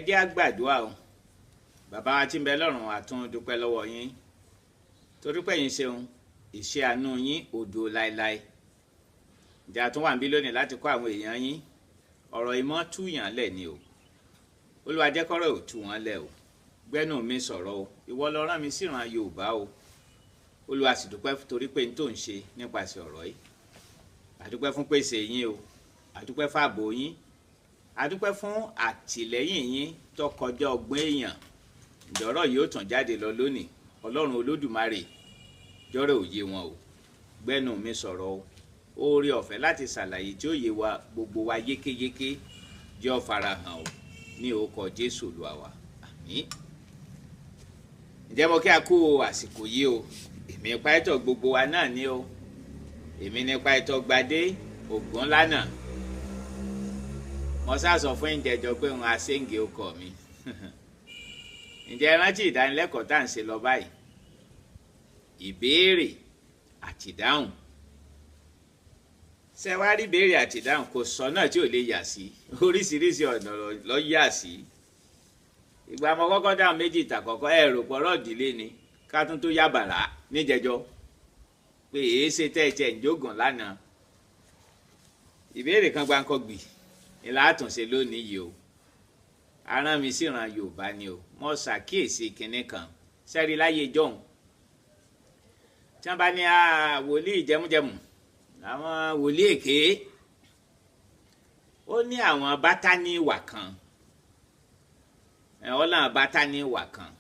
jẹ́ á gbàdúrà o. Bàbá wa tí ń bẹ lọ́run a tún dúpẹ́ lọ́wọ́ yín torí pé yín ṣeun ìṣe àánú yín òdo láéláé. Ǹjẹ́ a tún wà níbí lónìí láti kọ́ àwọn èèyàn yín ọ̀rọ̀ ìmọ̀ túyàn lẹ̀ ni o. Olúwa jẹ́ kọ́rọ̀ ò tú wọn lẹ̀ o. Gbẹ́nu mi sọ̀rọ̀ o, ìwọ ló rán mi síran Yorùbá o. Olúwa sì dúpẹ́ torí pé n tó ń ṣe nípasẹ̀ ọ̀rọ̀ yìí. A dúpẹ́ fún pèsè yín o, a dúpẹ́ fún ààbò yín, a dúpẹ́ fún àtìlẹ́yìn yín tó kọjá ọgbọ́n èèyàn. Ìjọ̀rọ̀ yìí ó tàn jáde lọ lónìí, Ọlọ́run Olódùmarè jọ̀rọ̀ òye wọn o. Gbẹ́nu mi sọ̀rọ̀ o, oore ọ̀fẹ́ láti ṣàlàyé tí ó yé wa gbogbo wa yékéyéké jẹ́ ó farahàn o ní orúkọ Jésù Olúwa wa. Àmín. Ǹjẹ́ mo kí a kú àsìkò yìí o, èmi pàìtọ́ gbogbo wa náà ni o, èmi ni pàìtọ́ Gbadé Ògúnlànà. Mo sá sọ fún ìjẹjọ pé òun aṣéǹgé ọkọ mi. Ǹjẹ́ ẹ rántí ìdánilẹ́kọ̀ọ́ tá à ń ṣe lọ báyìí? Ìbéèrè àti ìdáhùn. Ṣé wá rí ìbéèrè àti ìdáhùn kò sọ́nà tí ò lè yà sí, oríṣiríṣi ọ̀nà ló yà sí. Ìgbà mo kọ́kọ́ dáhùn méjì ìtàkọ́kọ́ ẹ̀rọ pọ̀rọ̀ ìdílé ni ká tún tó yàbàrá níjẹjọ pé èé ṣe tẹ́ ń jógàn lánàá. Ìbéèrè kan gbáǹkọ́gbì ni látúnṣe lónìí yìí o. Arán mi síran Yorùbá ni o. Mo ṣàkíyèsí kinní kan sẹ́rí láyé jọ̀hún. Tí wọ́n bá ní wòlíì jẹmújẹmù àwọn wòlíì èké ó ní àwọn bátánì ìwà kan ọlọ́run bátánì ìwà kan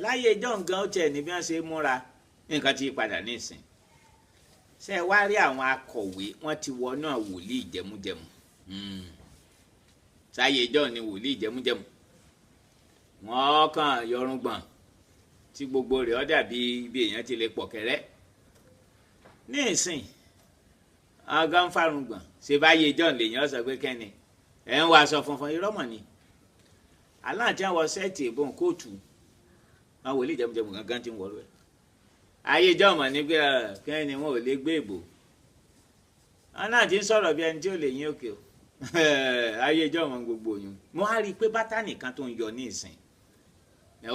láyé jọ̀hún gan ó tiẹ̀ ní bí wọ́n ṣe múra nǹkan ti padà nísìn. Ṣé ẹ wá rí àwọn akọ̀wé wọ́n ti wọnú wòlíì jẹmújẹmù. Sáyé jọ̀hún ni wòlíì jẹmújẹmù wọ́n kàn yọrùngbọ̀n tí gbogbo rẹ̀ ó dàbí bí èèyàn ti lè pọ̀ kẹ́rẹ́. Ní ìsìn àwọn gan fárùngbọ̀n ṣe báyé jọ̀hún lèèyàn sọ pé kẹ́ni ẹ̀ ń wọ aṣọ funfun irọ́ mọ̀ ni. Aláǹtí àwọn sẹ́ẹ̀tì ìbọn kóòtù àwọn wòlíì jẹmújẹmù gangan ti ń wọ̀rọ̀ ẹ̀. Ayé jọ̀hún mọ̀ ní pé kẹ́ni wọn ò lè gbé ìbò. Aláǹtí ń sọ̀rọ̀ bí ẹni tí ò lè yín òkè o. Ayé jọ̀hún mọ̀ gbogbo oyún. Mo á rí i pé bátánì kan tó ń yọ ní ìsìn.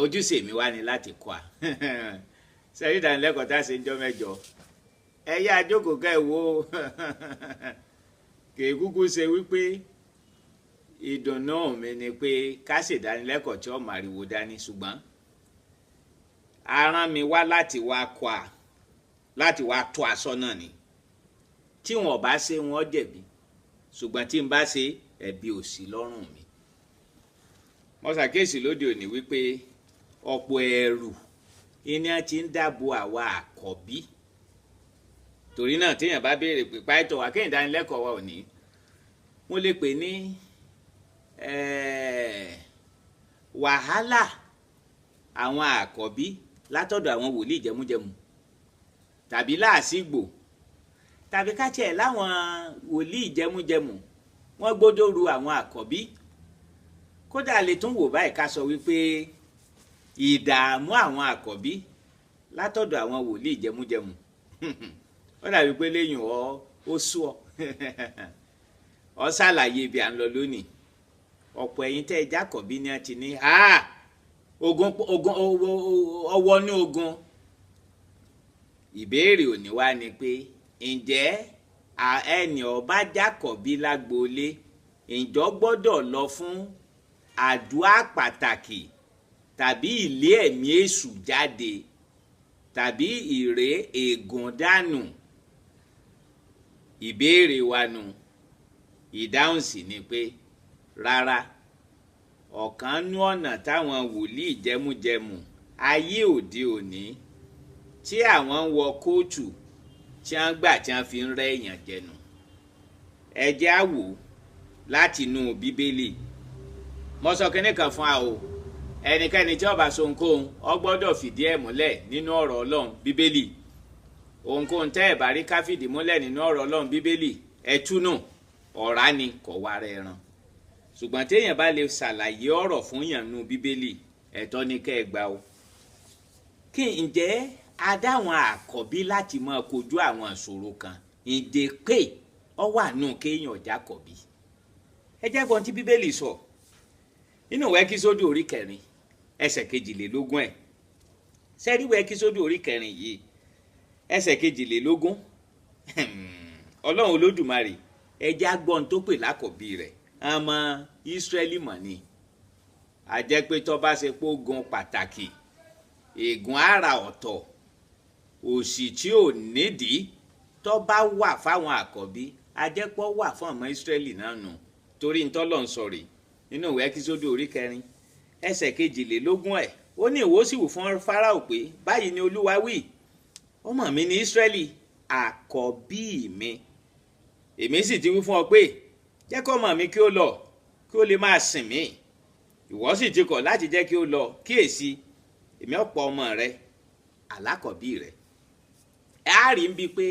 Ojúṣe mi wá ní láti kọ́ a. Sẹ́rí ìdánilẹ́kọ̀ọ́ tá a ṣe ń jọ́ mẹ́jọ. Ẹ yá jókòó ká ẹ wo kèé kúkú ṣe wípé ìdùnnú mi ni pé ká ṣèdánilẹ́kọ̀ọ́ tí ó màrìwò dání ṣùgbọ́n arán mi wá láti wá kọ́ a láti wá tó aṣọ náà ni. Tí wọn bá ṣe wọn jẹ̀bi ṣùgbọ́n tí n bá ṣe ẹ̀bi ò sí lọ́rùn mi. Mo ṣàkíyèsí lóde òní wípé ọ̀pọ̀ ẹ̀rù iná ti ń dáàbò àwa àkọ́bí. Torí náà téèyàn bá béèrè pé pàìtọ́ wa kéèyàn dánilẹ́kọ̀ọ́ wa ò ní mo lè pè ní wàhálà àwọn àkọ́bí látọ̀dọ̀ àwọn wòlíì jẹmújẹmù tàbí láàsìgbò tàbí kátiẹ̀ láwọn wòlíì jẹmújẹmù wọ́n gbọ́dọ̀ ru àwọn àkọ́bí. Kódà lè tún wò báyìí ká sọ wípé ìdààmú àwọn àkọ́bí látọ̀dọ̀ àwọn wòlíì jẹmújẹmù ó dàbí pé lẹ́yìn ó sú ọ ṣàlàyé ibi à ń lọ lónìí. Ọ̀pọ̀ ẹ̀yin tẹ́ ẹ jákọ̀bí ni a ti ní ogun ọwọ́ ní ogun. Ìbéèrè òní wá ni pé ǹjẹ́ ẹni ó bá jákọ̀bí lágboolé ǹjọ́ gbọ́dọ̀ lọ fún àdúrà pàtàkì tàbí ilé ẹ̀mí èṣù jáde tàbí ìré ègún dànù? Ìbéèrè wa nù. Ìdáhùn sì ni pé rárá. Ọ̀kan nú ọ̀nà táwọn wòlíì jẹmújẹmù ayé òde òní tí àwọn ń wọ kóòtù tí wọ́n gbà tí wọ́n fi ń rẹ́ èèyàn jẹnu. Ẹ jẹ́ á wò láti inú Bíbélì. Mo sọ kinní kan fún wa o. Ẹnikẹ́ni tí ó bá sọ ohunkóhun ó gbọ́dọ̀ fìdí ẹ̀ múlẹ̀ nínú ọ̀rọ̀ Ọlọ́run Bíbélì. Ohunkóhun tẹ́ ẹ̀ bá rí ká fìdí múlẹ̀ nínú ọ̀rọ̀ Ọlọ́run Bíbélì ẹ túnú ọ̀rá ni kò wá rẹ̀ ẹran. Ṣùgbọ́n téèyàn bá lè ṣàlàyé ọ̀rọ̀ fún yàn nínú Bíbélì ẹ̀tọ́ ni kẹ́ ẹ gbà o. Kí ǹjẹ́ adáwọn àkọ́bí láti máa kojú àwọn ìṣòro kan ǹjẹ́ pé ọ wà nù kéèyàn jákọ̀bí? Ẹ jẹ́ gbọ́n tí Bíbélì sọ nínú ìwé Ẹ́kísódù orí 4 ẹsẹ̀ 22 ẹ̀ sẹ́rí ìwé Ẹ́kísódù orí 4 yìí ẹsẹ̀ 22 Ọlọ́run Olódùmarè ẹjẹ́ agbọ́n tó pè lákọ̀bí rẹ̀ ọmọ Ísírẹ́lì mọ̀ ni a jẹ́ pé tó bá ṣe pé ogun pàtàkì ègún àrà ọ̀tọ̀ òṣì tí ò nídìí tó bá wà fáwọn àkọ́bí a jẹ́ pé ó wà fún ọmọ Ísírẹ́lì náà nù torí ntọ́lọ̀ ń sọ̀rọ̀ nínú ìwé Ẹ́kísódù orí 4 ẹsẹ̀ 22 ẹ̀ ó ní ìwọ sì wù fún Fáráò pé báyìí ni Olúwa wí ọmọ mi ní Ísírẹ́lì àkọ́bí mi èmi sì ti wí fún ọ pé jẹ́ kó ọmọ mi kí ó lọ kí ó lè máa sìn mí ìwọ sì ti kọ̀ láti jẹ́ kí ó lọ kíyèsí èmi ó pa ọmọ rẹ alákọ̀bí rẹ á rí ń bí pé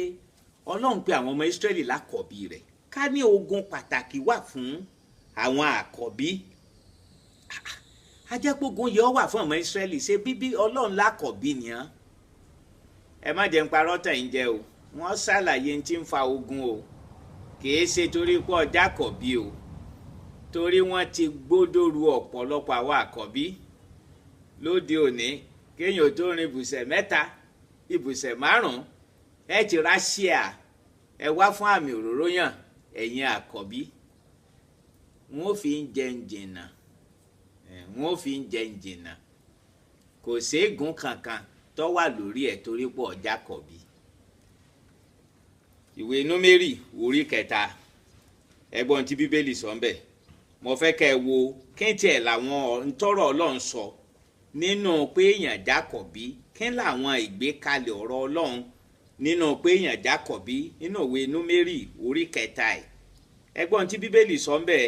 Ọlọ́run pè àwọn ọmọ Ísírẹ́lì lákọ̀bí rẹ̀ ká ní ogun pàtàkì wà fún àwọn àkọ́bí ajẹ́pọ̀gun yìí ó wà fún ọmọ Ísírẹ́lì ṣe bíbí Ọlọ́run lákọ̀bí nìyẹn ẹ má jẹ́ ń parọ́ tàn yín jẹ o wọ́n ṣàlàyé tí ń fa ogun o kìí ṣe torí pé ọjà àkọ́bí o torí wọ́n ti gbódòrú ọ̀pọ̀lọpọ̀ àwọn àkọ́bí lóde òní kéèyàn tó rin ibùsẹ̀ 3 ibùsẹ̀ 5 ẹ ti ráṣíà ẹ wá fún àmì òróró yàn ẹ̀yin àkọ́bí wọn ò fi ń jẹ ǹjìnà wọn ò fi ń jẹ ǹjìnà kò ségun kankan tó wà lórí ẹ̀ torí pé ọjà àkọ́bí. ìwé Númérì orí 3 ẹgbọ́n tí Bíbélì sọ ńbẹ̀ mo fẹ́ kẹ́ ẹ wo kéńtì ẹ̀ làwọn ntọ́rọ̀ Ọlọ́run sọ nínú pé èèyàn jákọ̀bí kí làwọn ìgbékalẹ̀ ọ̀rọ̀ Ọlọ́run nínú pé èèyàn jákọ̀bí nínú ìwé Númérì orí 3 ẹ̀ ẹgbọ́n tí Bíbélì sọ ńbẹ̀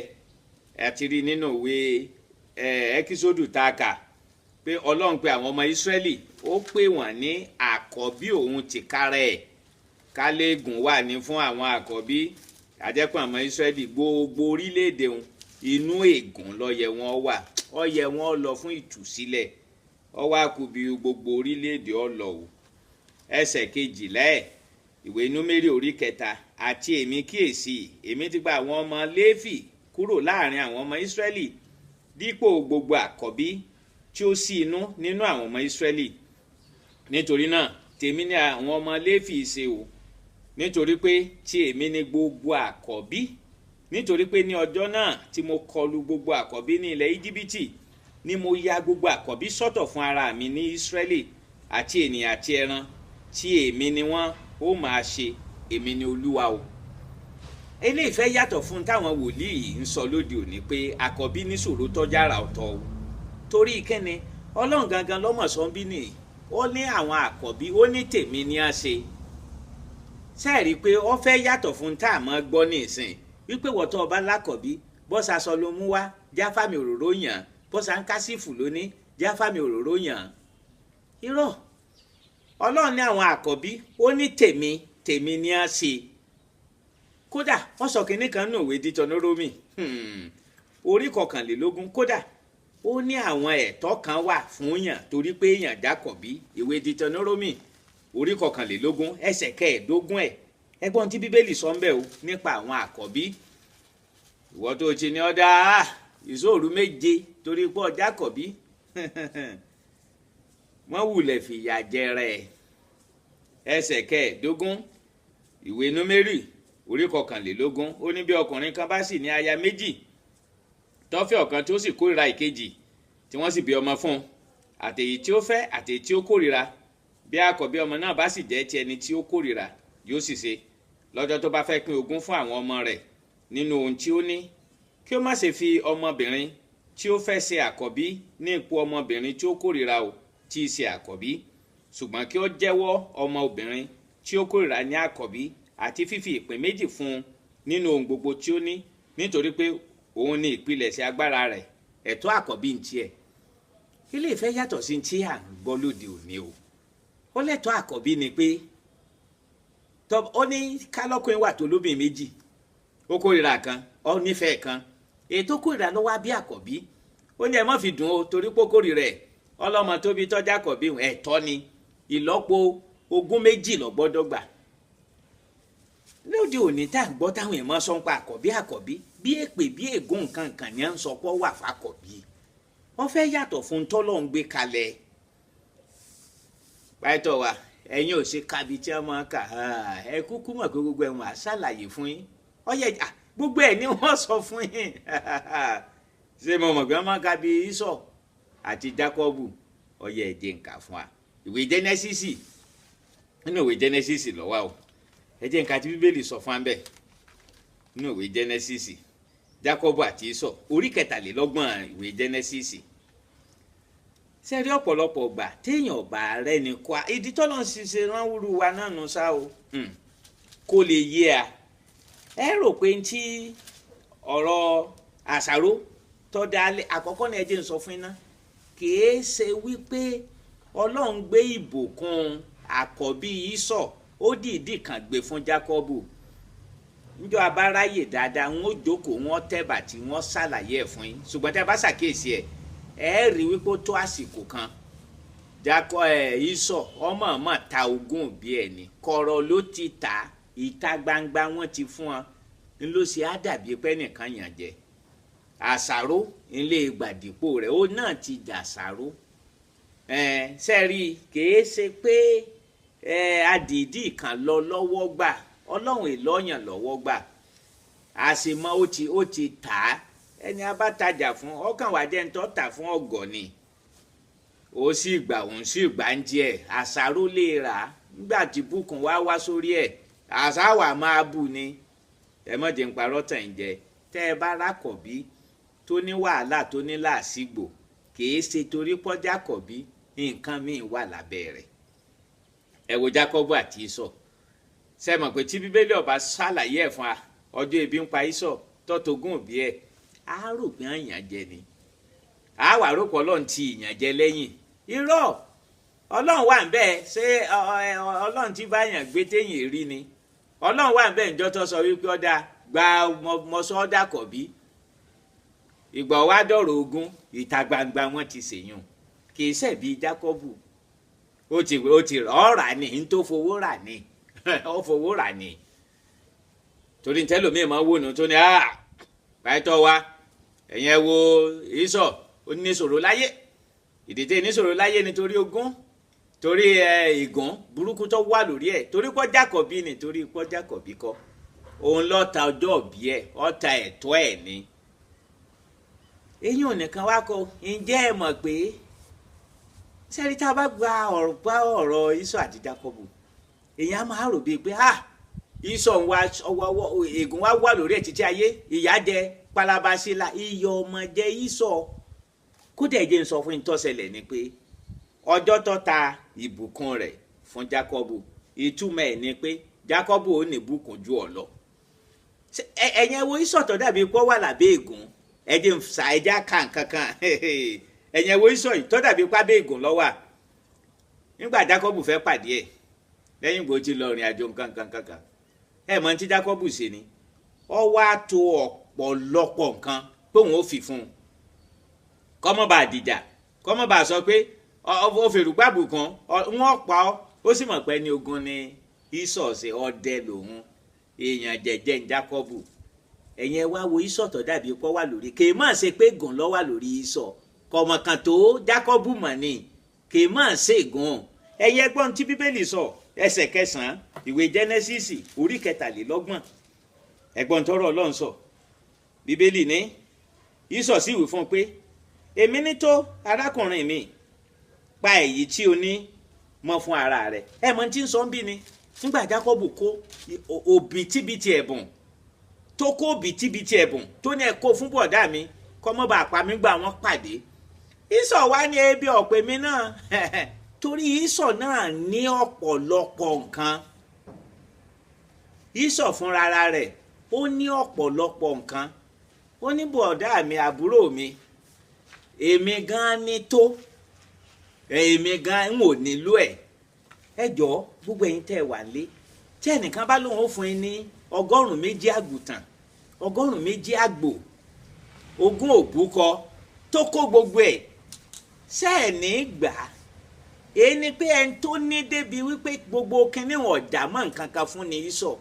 àti rí nínú ìwé Ẹ́kísódù tá a kà pé Ọlọ́run pé àwọn ọmọ Ísírẹ́lì ó pè wọ́n ní àkọ́bí òun tìkára ẹ̀ kálẹ́gùn wà ní fún àwọn àkọ́bí àjẹpọ̀ àwọn Ísírẹ́lì gbogbo orílẹ̀-èdè wọn inú ègún ló yẹ wọ́n wà ó yẹ wọ́n lọ fún ìtúsílẹ̀ ó wá kù bí gbogbo orílẹ̀-èdè ó lọ o ẹsẹ̀ 12 ẹ̀ ìwé Númérì orí 3 àti èmi kíyèsí èmi ti gba àwọn ọmọ Léfì kúrò láàrin àwọn ọmọ Ísírẹ́lì dípò gbogbo àkọ́bí tí ó sí inú nínú àwọn ọmọ Ísírẹ́lì nítorí náà tèmi ni àwọn ọmọ Léfì ṣe o nítorí pé tí èmi ni gbogbo àkọ́bí nítorí pé ní ọjọ́ náà tí mo kọlù gbogbo àkọ́bí ní ilẹ̀ Íjíbítì ni mo ya gbogbo àkọ́bí sọ́tọ̀ fún ara mi ní Ísírẹ́lì àti ènìyàn àti ẹran tí èmi ni wọ́n ó máa ṣe èmi ni Olúwa o. eléyìí fẹ́ yàtọ̀ fún táwọn wòlíì ń sọ lóde òní pé àkọ́bí níṣòro tọ́jára ọ̀tọ̀ o torí kẹ́ni Ọlọ́run gangan lọ́mọ̀ sọ́nbí nìyí ó ní àwọn àkọ́bí ó ní tèmi ni a ṣe sẹ́ẹ̀rí pé ó fẹ́ yàtọ̀ fún tá a mọ́ gbọ́ ní ìsìn wípé wọ́tọ́ ọba lákọ̀bí bọ́sà sọ ló mú wá jáfàmì òróró yàn bọ́sà ń kásífù lóní jáfàmì òróró yàn irọ́ Ọlọ́run ní àwọn àkọ́bí ó ní tèmi ni a ṣe kódà wọ́n sọ kínní kan nù ìwé Dítónórómì orí 21 kódà ó ní àwọn ẹ̀tọ́ kan wà fún yàn torí pé èèyàn jákọ̀bí ìwé Dítónórómì orí 21 ẹsẹ̀ 15 ẹ̀ ẹgbọ́n tí Bíbélì sọ ń bẹ̀ o nípa àwọn àkọ́bí ìwọ tó ti ní ọ̀dà ìṣòro 7 torí pé ọjà àkọ́bí wọ́n wulẹ̀ fìyà jẹrẹ ẹsẹ̀ 15 ìwé Númérì orí 21 ó ní bí ọkùnrin kan bá sì ní aya 2 tó fẹ́ ọ̀kan tó sì kórìíra ìkejì tí wọ́n sì bí ọmọ fún un àtèyí tí ó fẹ́ àtèyí tí ó kórìíra bí àkọ́bí ọmọ náà bá sì jẹ́ ti ẹni tí ó kórìíra yóò sì ṣe lọ́jọ́ tó bá fẹ́ pín ogún fún àwọn ọmọ rẹ̀ nínú ohun tí ó ní kí ó má ṣe fi ọmọbìnrin tí ó fẹ́ ṣe àkọ́bí ní ipò ọmọbìnrin tí ó kórìíra o tí í ṣe àkọ́bí ṣùgbọ́n kí ó jẹ́wọ́ ọmọ obìnrin tí ó kórìíra ní àkọ́bí àti fífi ìpín 2 fún un nínú ohun gbogbo tí ó ní nítorí pé òun ni ìpilẹ̀ṣẹ̀ agbára rẹ̀ ẹ̀tọ́ àkọ́bí ń tiẹ̀ ilé ìfẹ́ yàtọ̀ sí tí à ń gbọ́ lóde òní o ó lẹ́tọ́ àkọ́bí ni pé ó ní kálọ́kùnrin wà tó lóbìn 2 ó kórìíra kan ó nífẹ̀ẹ́ kan èyí tó kórìíra ló wá bí àkọ́bí ó ní ẹ má fi dùn ó torí pé kórìíra ẹ̀ ọlọ́mọ tó bí tọ́jà àkọ́bí ẹ̀tọ́ ni ìlọ́po ogún 2 ló gbọ́dọ̀ gbà lóde òní tá à ń gbọ́ táwọn èèyàn sọ ń pa àkọ́bí bí èpè bí ègún nǹkan kan ní à ń sọ pé wà fàkọ́bí wọ́n fẹ́ yàtọ̀ fún tọ́lọ́run gbé kalẹ̀ pàtó wa ẹ̀yin ò ṣe kábi tí wọ́n máa kà ẹ kúkú mọ̀ pé gbogbo ẹ̀wọ̀n àṣàlàyé fún yín ọyẹ gbogbo ẹ̀ ni wọ́n sọ fún yín ṣé mo mọ̀ pé wọ́n máa kábi Ísọ̀ àti Jákọ́bù ọyẹ ẹ̀jẹ̀ nǹkan fún wa ìwé Jẹ́nẹ́sísì nínú ìwé Jẹ́nẹ́sísì lọ́wọ́ o ẹ̀jẹ̀ nǹkan tí Bíbélì sọ fún wa bẹ́ẹ̀ nínú ìwé Jẹ́nẹ́sísì Jákọ́bù àti Ísọ̀ orí 23 ìwé Jẹ́nẹ́sísì sẹ́rí ọ̀pọ̀lọpọ̀ gbà téèyàn ọ̀bà rẹ ní kwa ìdí tọ́lọ́ ń ṣiṣẹ́ ránwúrú wa náà nù sá o kó lè yé a ẹ rò pé tí ọ̀rọ̀ àṣàrò tọ́da àkọ́kọ́ ní ẹjẹ́ ń sọ fún iná kìí ṣe wípé Ọlọ́run gbé ìbùkún àkọ́bí Ísọ̀ ó dìídì kàn gbé fún Jákọ́bù níjọ́ abáráyè dáadáa wọn ó jókòó wọn tẹ́bà tí wọ́n ṣàlàyé ẹ̀ fún yín ṣùgbọ́n tẹ́ bá ṣàkíyèsí ẹ̀ ẹ rí wípé ó tó àsìkò kan Ísọ̀ ọmọ ta ogún òbí ẹ̀ ní kọ̀rọ̀ ló ti ta ìta gbangba wọn ti fún wọn ń ló ṣe á dàbí pé nìkan yàn jẹ àṣàrò ilé gbàdìpọ̀ rẹ̀ ó náà ti dàṣàrò sẹ́rí kìí ṣe pé adìdí kan lọ lọ́wọ́ gbà Ọlọ́run ìlọ́yàn lọ́wọ́ gbà àṣemọ́ ó ti tà á ẹni abátajà fún ọkàn wà jẹ́ ń tọ́ tà fún ọgọ́ ni ó sì gbà òun sì gbà ń jẹ àṣàrò lè rà á nígbà tí bùkún wá sórí ẹ̀ àṣàwà máa bù ni ẹ mọ̀ jẹ́ ń parọ́ tàn jẹ tẹ́ ẹ bá rákọ̀bí tó ní wàhálà tó ní làásìgbò kìí ṣe torí pọ́jà kọ̀bí nǹkan míì wà lábẹ́ rẹ̀ ẹ wo Jákọ́bù àti Ísọ̀ ṣe mọ̀ pé tí Bíbélì ọba ṣàlàyé ẹ̀ fún wa ọjọ́ ebi ń pa Ísọ̀ tọ́togún òbí ẹ̀ á rò pé àyàn jẹ ni á wà rò pé Ọlọ́run ti ìyàn jẹ lẹ́yìn irọ́ Ọlọ́run wà ń bẹ́ẹ̀ ṣé Ọlọ́run ti bá yàn gbé téyìn rí ni Ọlọ́run wà ń bẹ́ẹ̀ ǹjọ́ tó sọ wípé ọ̀dà gba mọ̀sọ́ ọ̀dà kọ̀bí ìgbà wa dọ̀rọ̀ ogun ìta gbangba wọn ti ṣèyàn kì í ṣẹ̀bi Jákọ́bù ó ti ọ̀rà ni n tó fowó rà ni ó fowó rà ni torí ntẹ́lòmíì máa wò nù tó ní pàtó wa ẹ̀yẹn wo Ísọ̀ ó ní ìṣòro láyé ìdíje níṣòro láyé nítorí ogún torí ìgún burúkú tó wà lórí ẹ̀ torí kọ́ Jákọ́bí ni torí kọ́ Jákọ́bí kọ́ òun ló ta ọjọ́ òbí ẹ̀ ó ta ẹ̀tọ́ ẹ̀ ni eyín ò nìkan wá kọ ǹjẹ́ ẹ mọ̀ pé sẹ́rí tá a bá gba ọ̀rọ̀ Ísọ̀ àti Jákọ́bù èèyàn á máa rò bíi pé Ísọ̀ ègún wa wà lórí ẹ̀ títí ayé ìyá jẹ palabasila iyọ̀ ọmọ jẹ Ísọ̀ kódà ẹ̀jẹ̀ ń sọ fún ìtọ́sẹ̀lẹ̀ ni pé ọjọ́ tó ta ìbùkún rẹ̀ fún Jákọ́bù ìtumọ̀ ẹ̀ ni pé Jákọ́bù ò ní bùkún ju ọ lọ ẹ̀yẹn wo Ísọ̀ tó dàbí pọ́ wà lábẹ́ ègún ẹ̀jẹ̀ ń sa ẹja kankan ẹ̀yẹn wo Ísọ̀ yìí tó dàbí pábẹ́ ègún lọ́wọ́ nígbà Jákọ́bù fẹ́ pàdé ẹ̀ lẹ́yìn bó ti lọ rìn àjò nǹkan ẹ̀ mọ̀ tí Jákọ́bù ṣe ni ọ wá tó ọ̀pọ̀lọpọ̀ nǹkan pé òun ó fi fún un kọ́mọ́ bá dìjà kọ́mọ́ bá sọ pé ó fèrú gbàbù kan wọ́n pa ọ́ ó sì mọ̀ pé ní ogun ni Ísọ̀ ṣe ọdẹ lòun èèyàn jẹjẹ ń Jákọ́bù ẹ̀yẹn wá wo Ísọ̀ tó dàbí pọ́ wà lórí kì í mọ̀ ṣe pé gùn lọ́ wà lórí Ísọ̀ kọ̀mọ̀ kan tó Jákọ́bù mọ̀ ni kì í mọ̀ ṣe gùn ẹ̀yẹ gbọ́n tí Bíbélì sọ ẹsẹ̀ 9 ìwé Jẹ́nẹ́sísì orí 23 ẹ̀gbọ́n tọrọ Ọlọ́run sọ Bíbélì ní Ísọ̀ sì wí fún un pé èmi ní tó arákùnrin mi pa èyí tí o ní mọ́ fún ara rẹ̀ ẹ mọ̀ tí ń sọ ń bí ni nígbà Jákọ́bù kó òbítíbitì ẹ̀bùn tó kó òbítíbitì ẹ̀bùn tó ní ẹ kó fún bọ̀dá mi kọ́mọ́ bá pa mí gbà wọ́n pàdé Ísọ̀ wá ní ebi ọ̀pẹ mi náà torí Ísọ̀ náà ní ọ̀pọ̀lọpọ̀ nǹkan Ísọ̀ fúnra rẹ̀ ó ní ọ̀pọ̀lọpọ̀ nǹkan ó ní bọ̀dá mi àbúrò mi èmi gan ní tó èmi gan ń ò nílò ẹ jọ̀ọ́ gbogbo ẹ̀yin tẹ́ ẹ wà lé tí ẹnìkan bá lóun ó fún yín ní 200 àgùntàn 200 àgbò 20 òbúkọ tó kó gbogbo ẹ̀ sẹ́ẹ̀ní gbà èyí ni pé ẹni tó ní débi wípé gbogbo kinní wọn ọ̀dà mọ́ nǹkan kan fún ni Ísọ̀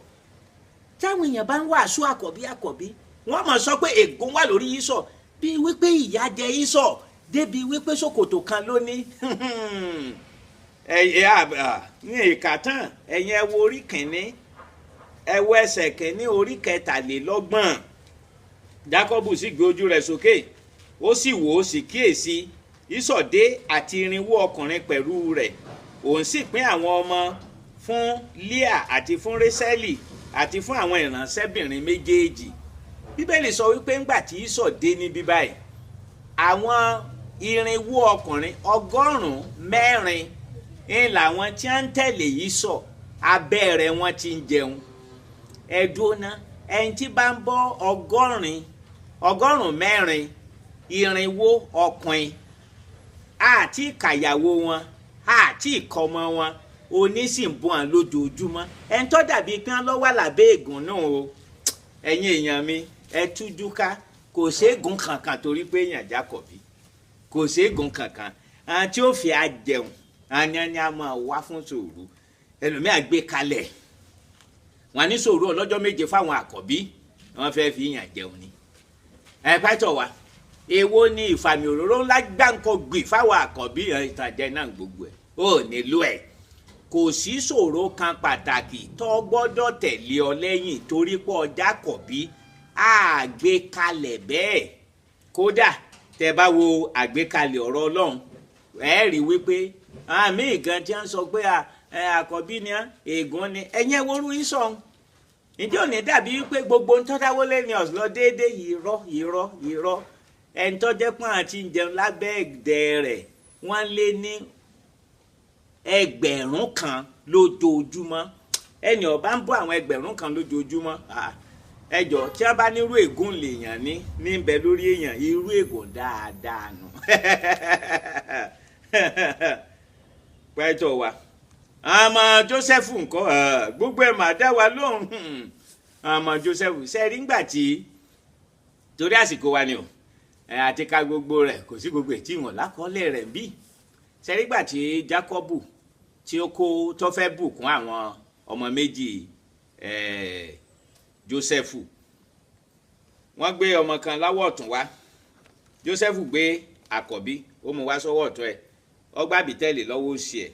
táwọn èèyàn bá ń wàásù àkọ́bí wọ́n mọ̀ sọ pé ègún wà lórí Ísọ̀ bí wípé ìyà jẹ Ísọ̀ débi wípé ṣòkòtò kan ló ní ní ìka tán ẹ̀yin ẹ wo orí kìíní ẹ wo ẹsẹ̀ kìíní orí 23. Jákọ́bù sì gbé ojú rẹ̀ sókè ó sì wò ó sì kíyèsí Ísọ̀ dé àti irinwó ọkùnrin pẹ̀lú rẹ̀ òun sì pín àwọn ọmọ fún Líà àti fún Résẹ́lì àti fún àwọn ìránṣẹ́bìnrin méjèèjì. Bíbélì sọ wípé ńgbà tí Ísọ̀ dé níbí báyìí àwọn irinwó ọkùnrin 100 ń làwọn tí wọ́n ń tẹ̀lé Ísọ̀ abẹ́ rẹ̀ wọ́n ti ń jẹun. ẹ̀dùn náà ẹni tí bá ń bọ́ 100 irinwó ọkùnrin àti ìkàyàwó wọn àti ìkọmọ wọn onísìnbọn lójoojúmọ́ ẹni tó dàbí pé wọ́n lọ wà lábẹ́ ègún náà o ẹ̀yin èèyàn mi ẹ tújú ká kò ségun kankan torí pé èèyàn Jákọ́bì kò ségun kankan àwọn tí ó fi àjẹun àní a máa wá fún sòrò ẹlòmíà gbé kalẹ̀ wọn ní sòrò ọlọ́jọ́ 7 fáwọn àkọ́bí wọn fẹ́ fi yàn jẹun ni ẹ pẹ́tọ̀ wa èwo ni ìfàmì òróró ńlá gbáǹkọ gbì fáwọn àkọ́bí ìtàjẹ náà gbogbo ẹ̀ ó nílò ẹ̀ kò sí sòrò kan pàtàkì tó gbọ́dọ̀ tẹ̀lé ọ lẹ́yìn torí pé Jákọ́bì àgbékalẹ̀ bẹ́ẹ̀ kódà tẹ bá wo àgbékalẹ̀ ọ̀rọ̀ Ọlọ́run ẹ rí wípé àmì ìgan tí wọ́n sọ pé àkọ́bí ni ègún ni ẹ̀yìn ẹ̀wòrú Ísọ̀ ìdí òní dàbí wípé gbogbo ń tọ́dáwó lẹ́ni ọ̀sán déédéé irọ́ ẹni tó jẹ́ pọ́n àti ìjẹun lábẹ́ ẹ̀dẹ̀ rẹ̀ wọ́n lé ní 1000 kan lójoojúmọ́ ẹni ó bá ń bọ́ àwọn 1000 kan lójoojúmọ́ ẹjọ́ tí a bá nírú ègún lèèyàn ní bẹ lórí èèyàn irú ègún dáadáa nù pẹ́tọ̀ wa àmọ́ Jósẹ́fù nǹkan gbogbo ẹ̀ máa dá wa lóhùn àmọ́ Jósẹ́fù sẹ́rí ńgbà tí torí àsìkò wa ni o àti ká gbogbo rẹ̀ kò sí gbogbo ètí wọn lákọọ́lẹ̀ rẹ̀ bí sẹ́rí ńgbà tí Jákọ́bù tí ó kó tó fẹ́ bùkún àwọn ọmọ méjì Jósẹ́fù wọ́n gbé ọmọ kan láwọ̀ ọ̀tún wá Jósẹ́fù gbé àkọ́bí ó mú wá sọ́wọ́ ọ̀tún ẹ̀ ó gbá bìtẹ́lì lọ́wọ́ òsì ẹ̀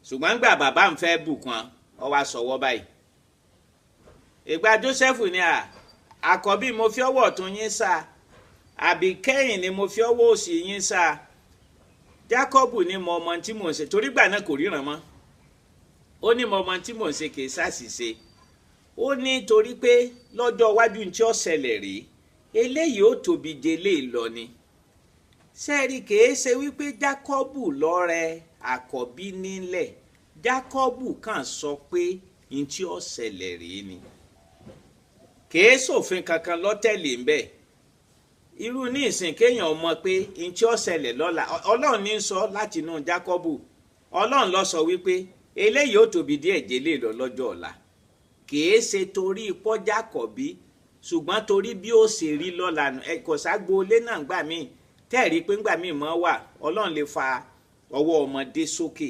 ṣùgbọ́n gbà bàbá ń fẹ́ bùkún ọ wá sọ̀wọ́ báyìí ìgbà Jósẹ́fù ni àkọ́bí mo fi ọwọ́ ọ̀tún yín sá àbí kẹ́yìn ni mo fi ọwọ́ òsì yín sá Jákọ́bù ní mo ọmọ tí mò ń ṣe torí gbà náà kò ríran mọ́ ó ní mo ọmọ tí mò ń ṣe kì í ṣàṣìṣe ó ní torí pé lọ́jọ́ iwájú tí ó ṣẹlẹ̀ rí eléyìí ó tóbi jẹlé lọ ni sẹ́ẹ̀rì kìí ṣe wípé Jákọ́bù lọ́rẹ àkọ́bí nílẹ̀ Jákọ́bù kàn sọ pé n tí ó ṣẹlẹ̀ rí ni kìí ṣòfin kankan lọ́tẹ̀lé ń bẹ̀ irú ní ìsìn kéèyàn mọ̀ pé n tí ó ṣẹlẹ̀ lọ́la Ọlọ́run ní sọ láti inú Jákọ́bù Ọlọ́run ló sọ wípé eléyìí ó tóbi díẹ̀ jẹlé lọ lọ́jọ́ ọ̀la kìí ṣe torí ipò Jákọ́bì ṣùgbọ́n torí bí ó ṣe rí lọ́la kò ságbo ilé náà gbà míì tẹ́ẹ̀rí pé ńgbà míì mọ́ wà Ọlọ́run lè fa ọwọ́ ọmọdé sókè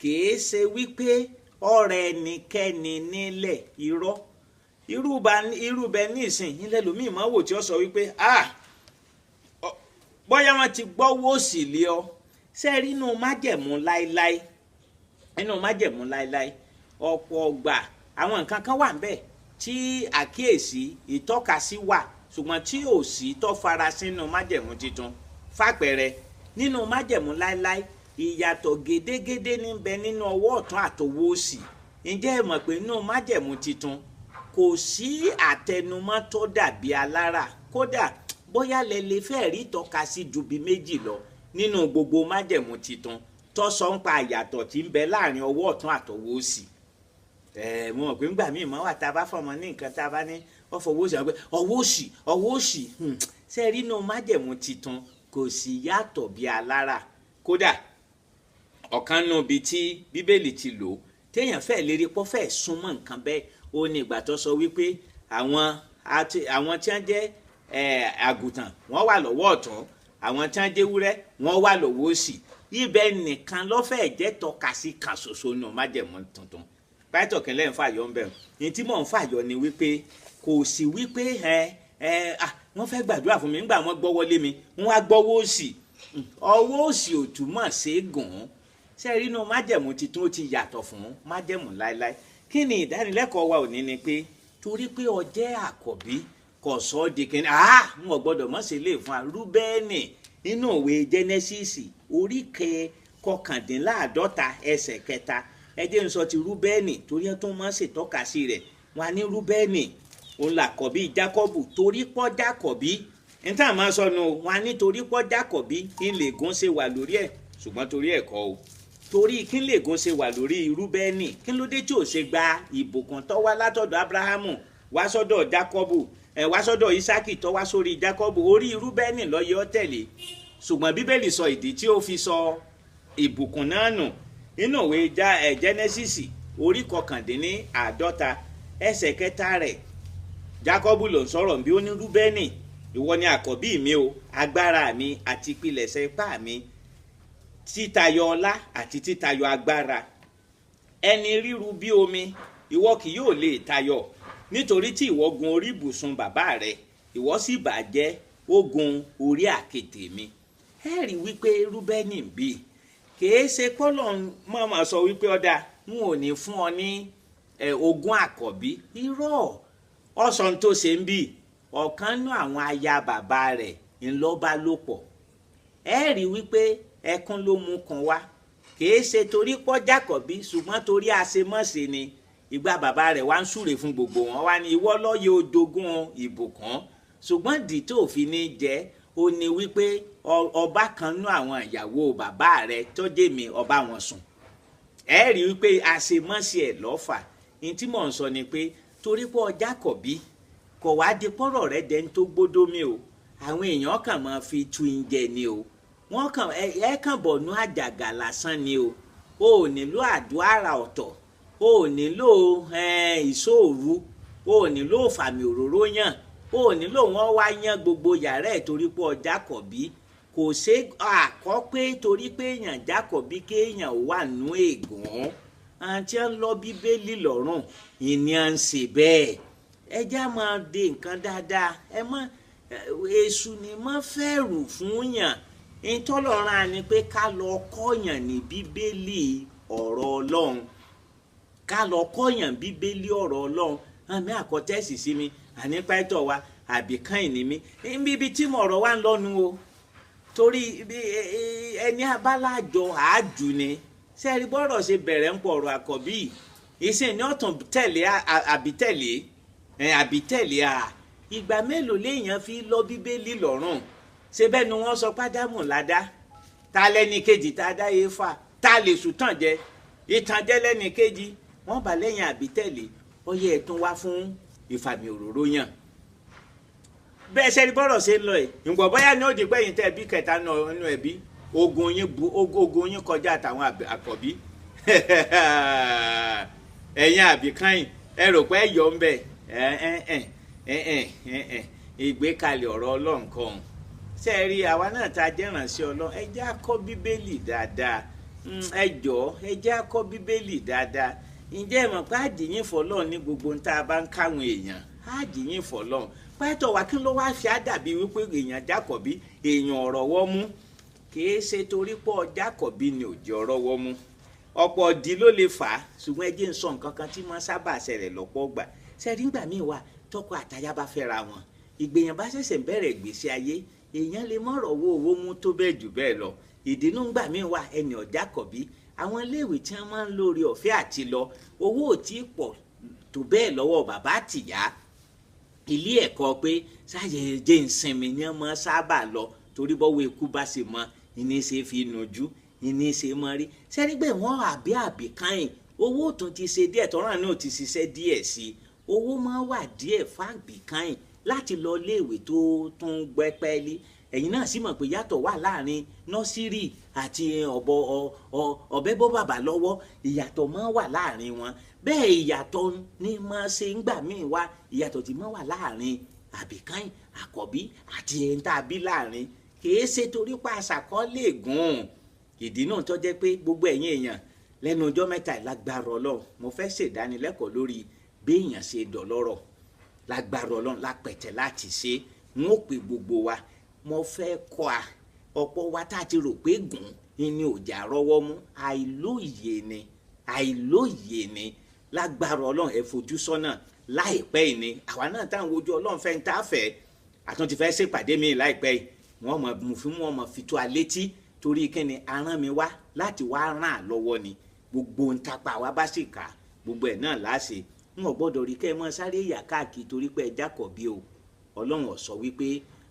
kìí ṣe wípé ọ̀rẹ́ ẹnikẹ́ni nílẹ̀ irú bẹ nísìn ilẹ̀ lómi ìmọ̀ wò tí ó sọ wípé bóyá wọn ti gbọ́wọ́ òsì lé ọ sẹ́ẹ̀rí inú májẹ̀mú láéláé ọ̀pọ̀ ọgbà àwọn nǹkan kan wà ńbẹ̀ tí àkíyèsí ìtọ́kasí wà ṣùgbọ́n tí ò sí tó fara sínú májẹ̀mú titun fàpẹẹrẹ nínú májẹ̀mú láéláé ìyàtọ̀ gédégédé níbẹ̀ nínú ọwọ́ ọ̀tún àtọwọ́ òsì ǹjẹ́ ẹ mọ̀ pé nínú májẹ̀mú titun kò sí àtẹnumọ́ tó dàbí alára kódà bóyá lẹ lè fẹ́ rí ìtọ́kasí ju bí méjì lọ nínú gbogbo májẹ̀mú titun tó sọ ń pa ìyàtọ̀ tí ń bẹ láàrin ọwọ́ ọ̀tún àtọwọ́ òsì mo mọ̀ pé ńgbà míì mọ́ wà tá a bá fọmọ ní nǹkan tá a bá ní ọ̀fọwọ́ òsì àwọn pé ọwọ́ òsì ṣe rí inú májẹ̀mú titun kò sí yàtọ̀ bí alára kódà ọ̀kan nù bí tí Bíbélì ti lò téèyàn fẹ́ lérí pọ́ fẹ́ súnmọ́ nǹkan bẹ́ẹ̀ ó ní ìgbà tó sọ wípé àwọn tí wọ́n jẹ́ àgùntàn wọ́n wà lọ́wọ́ ọ̀tún àwọn tí wọ́n jẹ́ ewúrẹ́ wọ́n wà lọ́wọ́ òsì ibẹ̀ nìkan lọ́fẹ̀ẹ́ jẹ́ tọ́kasí kan ṣoṣo nù májẹ̀mú tuntun pàtó kẹlẹ́ ń fàyọ ń bẹ̀ ní tí mò ń fàyọ ni wípé kò sí wípé wọ́n fẹ́ gbàdúrà fún mi nígbà wọ́n gbọ́wọ́ lé mi wọ́n á gbọ́wọ́ òsì ọwọ́ òsì ò túmọ̀ sí gùn ṣe rí inú májẹ̀mú titun ó ti yàtọ̀ fún májẹ̀mú láéláé. Kí ni ìdánilẹ́kọ̀ọ́ wa òní ni pé torí pé ó jẹ́ àkọ́bí kò sọ ọ́ di kíni n ò gbọ́dọ̀ mọ̀ sí ilé fún wa. Rúbẹ́nì nínú ìwé Genesis orí kọkàndínláàdọ́ta ẹsẹ̀ kẹta ẹ jẹ́ n sọ ti Rúbẹ́nì torí ẹ tún mọ̀ sí tọ́ka sí rẹ̀ wọn ní Rúbẹ́nì òun làkọ́bí Jákọ́bù torí pọ́ Jákọ́bí níta máa sọnù wọn nítorí pọ́ Jákọ́bí kí n lè gún ṣe wà lórí ẹ̀ ṣùgbọ́n torí ẹ̀kọ́ o torí kí n lè gún ṣe wà lórí Rúbẹ́nì kí ló dé tí ò ṣe gba ìbùkún tó wá látọ̀dọ̀ Ábúráhámù wá sọ́dọ̀ Jákọ́bù wá sọ́dọ̀ Ísákì tó wá sórí Jákọ́bù orí Rúbẹ́nì ló yẹ ó tẹ̀lé ṣùgbọ́n Bíbélì sọ ìdí tí ó fi sọ ìbùkún náà nù nínú ìwé Genesis orí kọkàndínláàdọ́ta ẹsẹ̀ kẹta rẹ̀ Jákọ́bù ló ń sọ̀rọ̀ bí ó ní Rúbẹ́nì ìwọ ni àkọ́bí mi o agbára mi àti ìpilẹ̀ṣẹ̀ ipá mi títayọ ọlá àti títayọ agbára ẹni ríru bí omi ìwọ kì yóò lè tayọ nítorí tí ìwọ gun orí ibùsùn bàbá rẹ ìwọ sì bàjẹ́ ó gun orí àkéte mi. ẹ rí wípé Rúbẹ́nì ń bí kìí ṣe kọ́lọ̀ mọ̀ọ́mọ̀ sọ wípé ọ̀dà n ò ní fún ọ ní ogún àkọ́bí irọ́ ọ̀sán tó ṣe ń bí ọ̀kan nú àwọn aya bàbá rẹ̀ ńlọ́ba ló pọ̀. ẹ rí wípé ẹkún ló mú kan wá kìí ṣe torí pọ́ Jákọ́bí ṣùgbọ́n torí àṣemọ́ṣe ni ìgbà bàbá rẹ̀ wá ń súre fún gbogbo wọn wá ní ìwọ lọ́yẹ ojogún ìbùkún ṣùgbọ́n dì tó fi ní jẹ́ ó ní wípé ọba kan nú àwọn ìyàwó bàbá rẹ̀ tó jẹ́ mi ọba wọn sùn. ẹ rí wípé àṣemọ́ṣe ẹ̀ lọ́fà ní tí mò ń sọ ni pé torí pọ́ Jákọ́bí kò wá di pọ́rọ̀ rẹ̀ dẹ́n tó gbódómi o àwọn èèyàn kàn máa fi tu ìjẹ ni o wọ́n kàn kàn bọ̀ nú àjàgà lásán ni o ò nílò àdúrà ọ̀tọ̀ ò nílò ìṣòru ò nílò fàmì òróró yàn ò nílò wọ́n wá yàn gbogbo yàrá ẹ̀ torí pé Jákọ́bí kò ṣe àkọ́ pé torí pé èèyàn Jákọ́bí kéèyàn wà nú ègún àti ń lọ Bíbélì lọ́rùn ìní à ń ṣe bẹ́ẹ̀ ẹ já máa de nǹkan dáadáa ẹ mọ èṣù ni mọ́ fẹ́rù fún yàn ìtọ́lọ́run ni pé ká lọ kọ́yàn ní Bíbélì ọ̀rọ̀ Ọlọ́run ká lọ kọ́yàn Bíbélì ọ̀rọ̀ Ọlọ́run àmì àkọ́tẹ́sì sí mi àní pẹ́tọ̀ wa àbíkán ìní mi níbi tí mo ọ̀rọ̀ wa ń lọ́nu o torí ẹni abálájọ àájù ni sẹ́ẹ̀rí bọ́rọ̀ ṣe bẹ̀rẹ̀ ń pọ̀ ọ̀rọ̀ àkọ́bí ìsìn ní ọ̀tún tẹ̀lé àbítẹ̀lé ìgbà mélòó léèyàn fi lọ Bíbélì lọ́rùn ṣe bẹ́ẹ̀ ni wọ́n sọ pádámù ládá ta lẹ́ni kejì tá a dá yé fà ta lè sùtàn jẹ ìtànjẹ lẹ́ni kejì wọ́n bá lẹ́yìn àbítẹ̀lé ó yẹ ẹ̀tún wá fún ìfàmì òróró yàn bẹ́ẹ̀ ṣe rí bọ́rọ̀ ṣe ń lọ ẹ̀ ǹgbọ̀n bóyá ní ó di pẹ́yìn tẹ́ bí kẹta nínú ẹbí ogun yín kọjá àtàwọn àkọ́bí ẹ̀yin àbíkáyìn ẹ rò pé ẹ̀yọ́ ń bẹ̀ ìgbékalẹ̀ ọ̀rọ̀ Ọlọ́run kan ṣe é rí àwa náà ta jẹ́ránṣẹ́ Ọlọ́run ẹ jẹ́ á kọ́ Bíbélì dáadáa ẹ jọ̀ọ́ ẹ jẹ́ á kọ́ Bíbélì dáadáa ǹjẹ́ ẹ mọ̀ pé àdìyìn fọlọ́run ní gbogbo ń tá a bá ń káwọn èèyàn àdìyìn fọlọ́run pẹ́tọ̀ wá kí ló wá fi àdàbí wípé èèyàn Jákọ́bí èèyàn ọ̀rọ̀ wọ́ mú kìí ṣe torí pọ̀ Jákọ́bí ni òjì ọ̀rọ̀ wọ́ mú ọ̀pọ̀ ọ̀dí ló lè fà á ṣùgbọ́n ẹ jẹ́ ń sọ nǹkan kan tí wọ́n sábà ṣẹlẹ̀ lọ́pọ̀ gbà ṣẹ́rí ńgbà míì wà tọkọ àtaya bá fẹ́ra wọn ìgbéyàn bá ṣẹ̀ṣẹ̀ bẹ̀rẹ̀ ìgbésí ayé èèyàn lè mọ̀rọ̀ owó mú tó bẹ́ẹ̀ jù bẹ́ẹ̀ lọ ìdínú ńgbà míì wà ẹni Jákọ́bí àwọn iléèwé tí wọ́n máa ń lórí ọ̀fẹ́ àti lọ owó ò tí ì pọ̀ tó bẹ́ẹ̀ lọ́wọ́ bàbá àtìyá ilé ẹ̀kọ́ pé sáyẹ̀ jẹ́ ìsinmi ni wọ́n máa sábà lọ torí bọ́wọ́ ikú bá ṣe mọ ìní ṣe fi nujú ìní ṣe mọ rí sẹ́rígbẹ́ wọn àbí káyìn owó tún ti ṣe díẹ̀ tọ́ràn náà ti ṣiṣẹ́ díẹ̀ sí i owó máa wà díẹ̀ fáàbì káyìn láti lọ iléèwé tó tún gbẹ́ pẹ́ẹ́lí ẹ̀yin náà sì mọ̀ pé yàtọ̀ wà láàrin nọ́sírì àti ọ̀bẹ bọ́ bàbá lọ́wọ́ ìyàtọ̀ máa wà láàrin wọn bẹ́ẹ̀ ìyàtọ̀ ni máa ṣe ń gbà míì wá ìyàtọ̀ tí máa wà láàrin àbíkáyìn àkọ́bí àti ẹ̀ńtà bí láàrin kìí ṣe torí pa àṣàkọ́lé gùn ìdí náà tó jẹ́ pé gbogbo ẹ̀yin èèyàn lẹ́nu ọjọ́ mẹ́ta lágbára Ọlọ́run mo fẹ́ ṣèdánilẹ́kọ̀ọ́ lórí béèyàn ṣe dọ̀lọ́rọ̀ lágbára Ọlọ́run lápẹ̀tẹ̀ láti ṣe n ó pe gbogbo wa mo fẹ́ kọ́ a ọ̀pọ̀ wa tá a ti rò pé gùn ni òjà rọ́wọ́ mú àìlóye ni lágbára Ọlọ́run ẹ fojú sọ́nà láìpẹ́ yìí ni àwa náà táwọn ojú Ọlọ́run fẹ́ ń tá a fẹ́ àtúntì fẹ́ ṣèpàdé mi láìpẹ́ yìí wọ́n mọ̀ mú fún wọn mọ̀ fi tó a létí torí kíni aràn mi wá láti wá ràn án lọ́wọ́ ni gbogbo ń tapa wa bá sì kà gbogbo ẹ̀ náà láṣẹ ń wọ́n gbọ́dọ̀ rí kẹ́ ẹ mọ́ sáré yà káàkiri torí pé ẹ jákọ̀bí o Ọlọ́run ó sọ wípé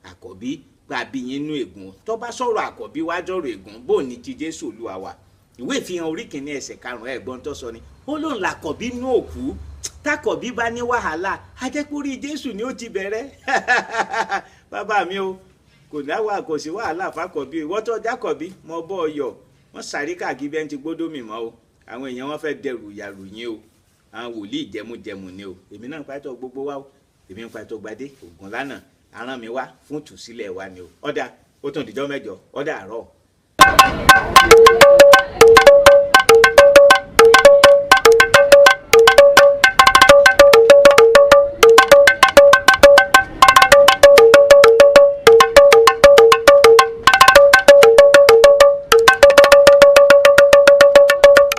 àkọ́bí gbàbí yín nú ègún tó bá sọ̀rọ̀ àkọ́bí wá jọ̀rọ̀ ègún bó ní ti Jésù Olúwa wa ìwé ìfihàn orí kìíní ẹsẹ̀ 5 ẹ̀gbọ́n tó sọ ni ó lóun làkọ̀bí nú òkú tákọ̀bí bá ní wàhálà ajẹ́kúrí Jésù ni ó ti bẹ̀rẹ̀ bàbá mi o kò dáwà kò sí wàhálà fàkọ̀bí ìwọ́ tó jákọ̀bí mọ bọ́ ọyọ̀ wọ́n sáré káàkiri bẹ́ẹ̀ ti gbódò mì mọ́ o àwọn èèyàn wọn fẹ́ dẹrù yàrù yín o àwọn wòlíì jẹmújẹmù ni o èmi náà ń pàtó gbogbo wa o èmi ń pàtó gbadé ògùn lánàá aràn mi wá fún tùsílẹ̀ wa ni o ọ̀dà ó tún dìjọ́ mẹ́jọ ọ̀dà àárọ̀.